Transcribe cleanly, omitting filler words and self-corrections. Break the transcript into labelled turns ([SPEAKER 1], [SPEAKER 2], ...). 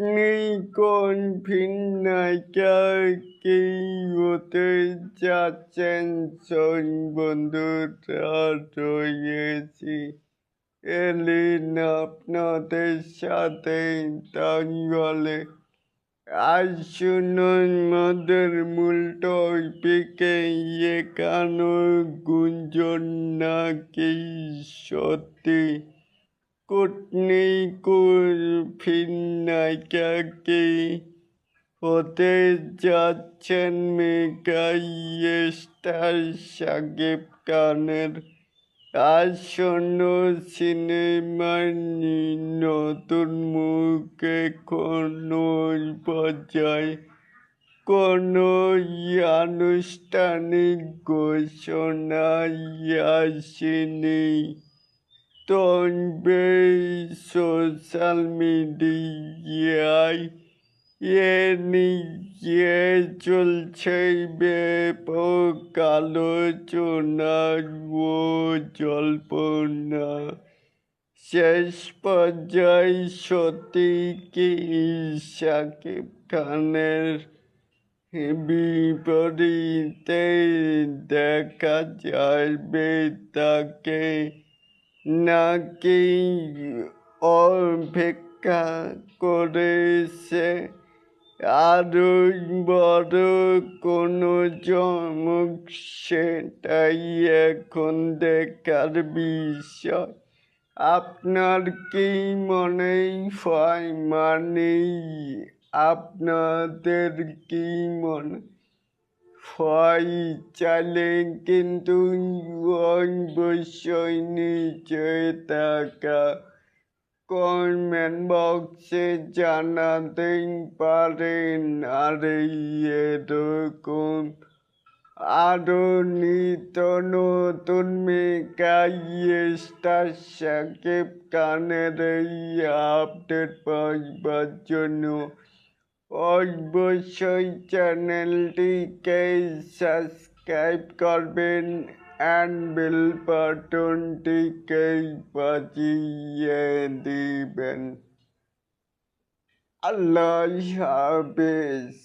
[SPEAKER 1] আপনি কোন ভিন্নাইকাকেই হতে চাচ্ছেন? বন্ধুরা রয়েছি এলিন আপনাদের সাথে। তাহলে আসুন আমাদের মূল টপিকে। এখানো গুঞ্জন নাকি সত্যি? কোর্টনি ভিন্নাইকাকে হতে যাচ্ছেন মেগা স্টার শাকিব খানের আসন্ন সিনেমার নতুন মুখ। এখনো পর্যায়ে কোনো আনুষ্ঠানিক ঘোষণা আসেনি, তবে সোশ্যাল মিডিয়ায় এ নিয়ে চলছে ব্যাপক আলোচনা ও জল্পনা। শেষ পর্যায়ে সত্যি কি শাকিব খানের বিপরীতে দেখা যাবে তাকে, নাকি অপেক্ষা করেছে আরো বড় কোনো চমক? সেটাই এখন দেখার বিষয়। আপনার কি মনে হয়? আপনাদের কি মনে হয়? চাইলে কিন্তু অবশ্যই নিচে থাকা কমেন্ট বক্সে জানাতে পারেন। আর এরকম আরো নিত্য নতুন মেগা স্টার শাকিব খানের এই আপডেট পাওয়ার জন্য অবশ্যই চ্যানেলটিকে সাবস্ক্রাইব করবেন অ্যান্ড বেল বাটনটিকে বাজিয়ে দিবেন। আল্লাহ হাফেজ।